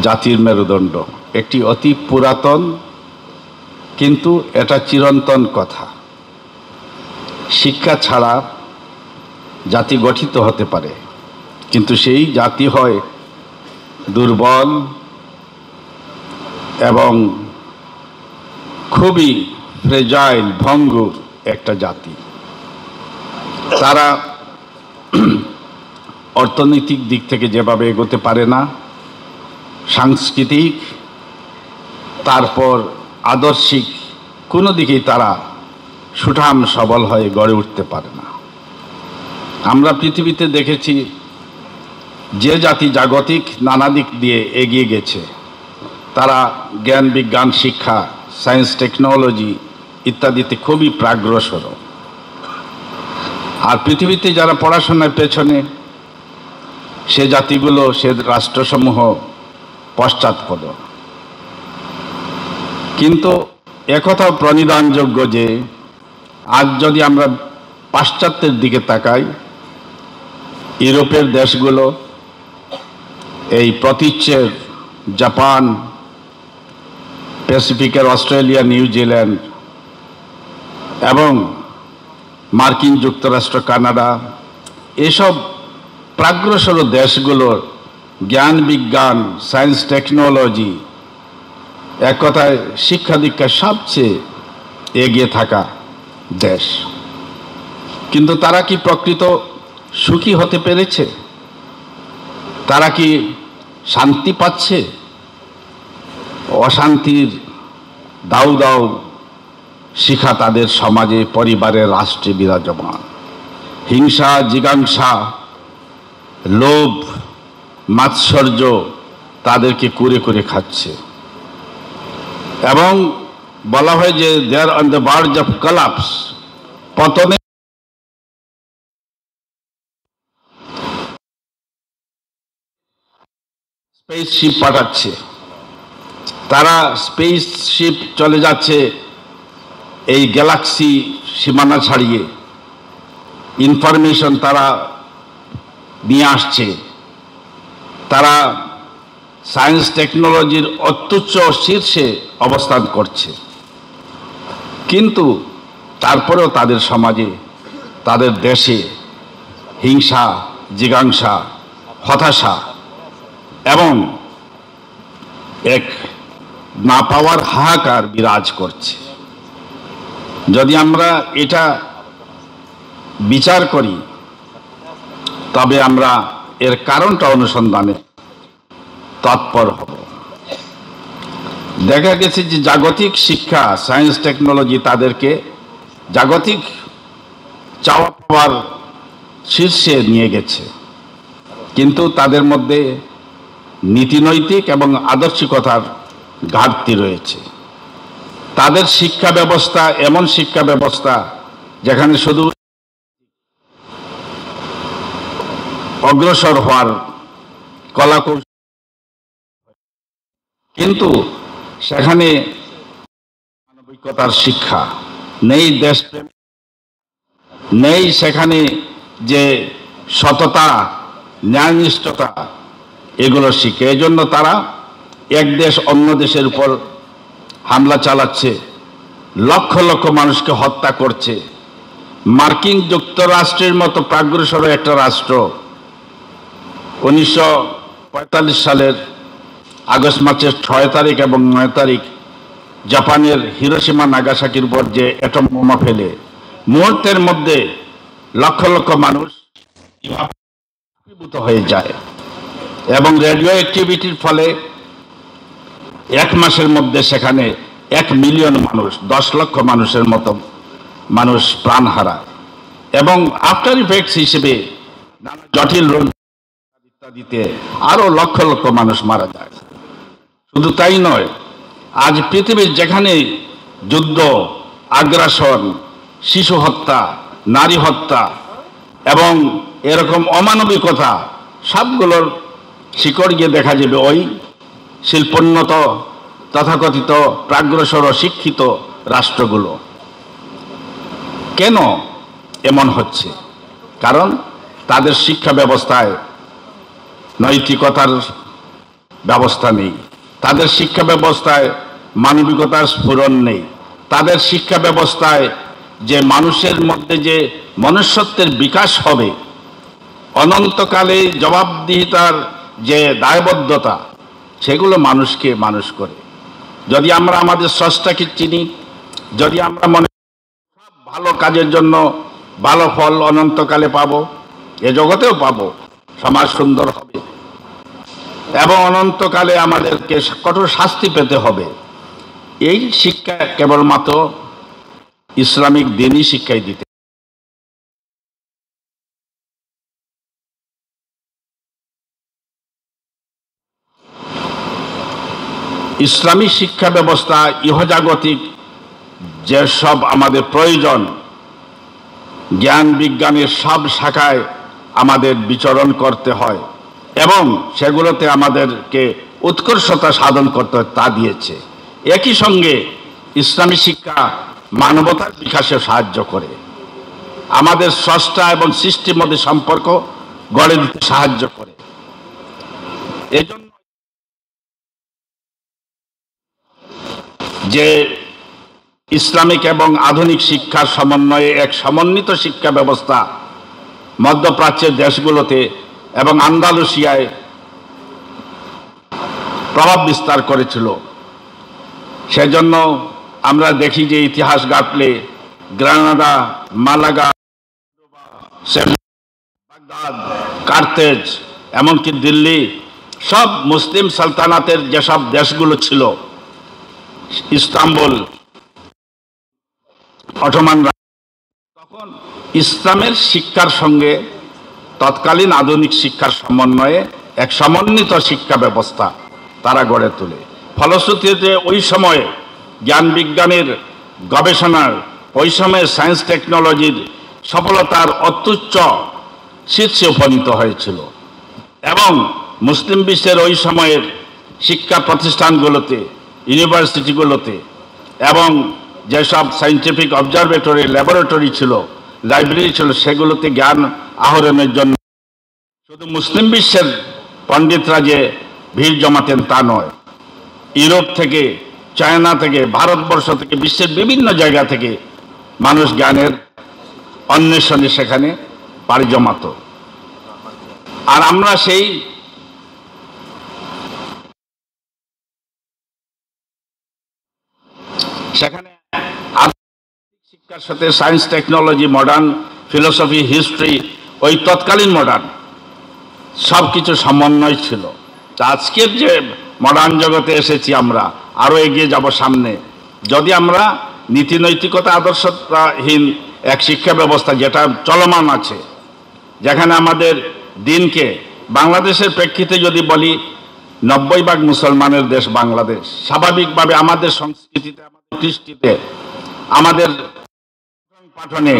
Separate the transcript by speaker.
Speaker 1: জাতির মেরুদণ্ড, একটি অতি পুরাতন কিন্তু এটা চিরন্তন কথা। শিক্ষা ছাড়া জাতি গঠিত হতে পারে, কিন্তু সেই জাতি হয় দুর্বল এবং খুবই ফ্রেজাইল, ভঙ্গুর একটা জাতি। তারা অর্থনৈতিক দিক থেকে যেভাবে এগোতে পারে না, সাংস্কৃতিক, তারপর আদর্শিক কোনো দিকেই তারা সুঠাম সবল হয়ে গড়ে উঠতে পারে না। আমরা পৃথিবীতে দেখেছি যে জাতি জাগতিক নানা দিক দিয়ে এগিয়ে গেছে, তারা জ্ঞান বিজ্ঞান শিক্ষা, সায়েন্স টেকনোলজি ইত্যাদিতে খুবই প্রাগ্রসর। আর পৃথিবীতে যারা পড়াশোনার পেছনে, সে জাতিগুলো, সে রাষ্ট্রসমূহ পশ্চাৎপদ। কিন্তু একথাও প্রণিধানযোগ্য যে আজ যদি আমরা পাশ্চাত্যের দিকে তাকাই, ইউরোপের দেশগুলো, এই প্রতীচ্যের জাপান, প্যাসিফিকের অস্ট্রেলিয়া, নিউজিল্যান্ড এবং মার্কিন যুক্তরাষ্ট্র, কানাডা, এসব প্রাগ্রসর দেশগুলোর জ্ঞান বিজ্ঞান, সায়েন্স টেকনোলজি, এক কথায় শিক্ষা দীক্ষা সবচেয়ে এগিয়ে থাকা দেশ। কিন্তু তারা কি প্রকৃত সুখী হতে পেরেছে? তারা কি শান্তি পাচ্ছে? অশান্তির দাউ দাউ শিখা তাদের সমাজে, পরিবারে, রাষ্ট্রে বিরাজমান। হিংসা, জিজ্ঞাসা, লোভ, মাৎসর্য তাদেরকে কুরে কুরে খাচ্ছে। এবং বলা হয় যে they are on the verge of collapse, পতনে। স্পেসশিপ পাঠাচ্ছে, তারা স্পেসশিপ চলে যাচ্ছে এই গ্যালাক্সি সীমানা ছাড়িয়ে, ইনফরমেশন তারা নিয়ে আসছে, তারা সায়েন্স টেকনোলজির অত্যুচ্চ শীর্ষে অবস্থান করছে। কিন্তু তারপরেও তাদের সমাজে, তাদের দেশে হিংসা, জিজ্ঞাসা, হতাশা এবং এক না পাওয়ার হাহাকার বিরাজ করছে। যদি আমরা এটা বিচার করি, তবে আমরা এর কারণটা অনুসন্ধানে তৎপর হব। দেখা গেছে যে জাগতিক শিক্ষা, সায়েন্স টেকনোলজি তাদেরকে জাগতিক চাওয়া পাওয়ার শীর্ষে নিয়ে গেছে, কিন্তু তাদের মধ্যে নীতিনৈতিক এবং আদর্শিকতার ঘাটতি রয়েছে। তাদের শিক্ষা ব্যবস্থা এমন শিক্ষা ব্যবস্থা যেখানে শুধু অগ্রসর হওয়ার কলাকৌশল, কিন্তু সেখানে মানবিকতার শিক্ষা নেই, দেশপ্রেম নেই, সেখানে যে সততা, ন্যায়নিষ্ঠতা, এগুলো শিখে। এই জন্য তারা এক দেশ অন্য দেশের উপর হামলা চালাচ্ছে, লক্ষ লক্ষ মানুষকে হত্যা করছে। মার্কিন যুক্তরাষ্ট্রের মতো প্রাগ্রসর একটা রাষ্ট্র 1945 সালের আগস্ট মাসের 6 তারিখ এবং 9 তারিখ জাপানের হিরোশিমা নাগাসাকির উপর যে অ্যাটম বোমা ফেলে, মুহূর্তের মধ্যে লক্ষ লক্ষ মানুষ আবির্ভূত হয়ে যায় এবং রেডিও অ্যাক্টিভিটির ফলে 1 মাসের মধ্যে সেখানে 1 মিলিয়ন মানুষ, 10 লক্ষ মানুষের মতো মানুষ প্রাণ হারায় এবং আফটার ইফেক্টস হিসেবে জটিল রোগ ইত্যাদিতে আরো লক্ষ লক্ষ মানুষ মারা যায়। শুধু তাই নয়, আজ পৃথিবীর যেখানে যুদ্ধ, আগ্রাসন, শিশু হত্যা, নারী হত্যা এবং এরকম অমানবিকতা, সবগুলোর শিকড় গিয়ে দেখা যাবে ওই শিল্পোন্নত তথাকথিত প্রাগ্রসর শিক্ষিত রাষ্ট্রগুলো। কেন এমন হচ্ছে? কারণ তাদের শিক্ষা ব্যবস্থায় নৈতিকতার ব্যবস্থা নেই, তাদের শিক্ষা ব্যবস্থায় মানবিকতার স্ফুরণ নেই, তাদের শিক্ষা ব্যবস্থায় যে মানুষের মধ্যে যে মনুষ্যত্বের বিকাশ হবে, অনন্তকালে জবাবদিহিতার যে দায়বদ্ধতা, সেগুলো মানুষকে মানুষ করে। যদি আমরা আমাদের স্রষ্টাকে চিনি, যদি আমরা মনে সব ভালো কাজের জন্য ভালো ফল অনন্তকালে পাবো, এ জগতেও পাবো, সমাজ সুন্দর হবে এবং অনন্তকালে আমাদেরকে কঠোর শাস্তি পেতে হবে, এই শিক্ষা কেবলমাত্র ইসলামিক দিনই শিক্ষাই দিতে। ইসলামী শিক্ষা ব্যবস্থা ইহজাগতিক যেসব আমাদের প্রয়োজন, জ্ঞান বিজ্ঞানের সব শাখায় আমাদের বিচরণ করতে হয় এবং সেগুলোতে আমাদেরকে উৎকর্ষতা সাধন করতে হয়, তা দিয়েছে। একই সঙ্গে ইসলামী শিক্ষা মানবতার বিকাশে সাহায্য করে, আমাদের স্রষ্টা এবং সৃষ্টির মধ্যে সম্পর্ক গড়ে দিতে সাহায্য করে। এজন্য যে ইসলামিক এবং আধুনিক শিক্ষার সমন্বয়ে এক সমন্বিত শিক্ষা ব্যবস্থা মধ্যপ্রাচ্যের দেশগুলোতে এবং আন্দালুসিয়ায় প্রভাব বিস্তার করেছিল। সেজন্য আমরা দেখি যে ইতিহাস ঘাটলে গ্রানাডা, মালাগা, বাগদাদ, কার্তেজ, এমনকি দিল্লি, সব মুসলিম সালতানাতের যেসব দেশগুলো ছিল, ইস্তাম্বুল, অটোমান, তখন ইসলামের শিক্ষার সঙ্গে তৎকালীন আধুনিক শিক্ষার সমন্বয়ে এক সমন্বিত শিক্ষা ব্যবস্থা তারা গড়ে তোলে। ফলশ্রুতিতে ওই সময়ে জ্ঞান বিজ্ঞানের গবেষণার, ওই সময়ে সায়েন্স টেকনোলজির সফলতার অত্যুচ্চ শীর্ষে উপনীত হয়েছিল এবং মুসলিম বিশ্বের ওই সময়ের শিক্ষা প্রতিষ্ঠানগুলোতে, ইউনিভার্সিটিগুলোতে এবং যেসব সায়েন্টিফিক অবজারভেটরি, ল্যাবরেটরি ছিল, লাইব্রেরি ছিল, সেগুলোতে জ্ঞান আহরণের জন্য শুধু মুসলিম বিশ্বের পণ্ডিতরা যে ভিড় জমাতেন তা নয়, ইউরোপ থেকে, চায়না থেকে, ভারতবর্ষ থেকে, বিশ্বের বিভিন্ন জায়গা থেকে মানুষ জ্ঞানের অন্বেষণে সেখানে পাড়ি জমাত। আর আমরা সেই সেখানে শিক্ষার সাথে science technology, modern philosophy, history, ওই তৎকালীন মডার্ন সব কিছু সমন্বয় ছিল। আজকের যে মডার্ন জগতে এসেছি, আমরা আরো এগিয়ে যাব সামনে, যদি আমরা নীতি নৈতিকতা আদর্শহীন এক শিক্ষা ব্যবস্থা যেটা চলমান আছে, যেখানে আমাদের দিনকে, বাংলাদেশের প্রেক্ষিতে যদি বলি, 90% মুসলমানের দেশ বাংলাদেশ। স্বাভাবিকভাবে আমাদের সংস্কৃতিতে, আমাদের কৃষ্টিতে, আমাদের পাঠনে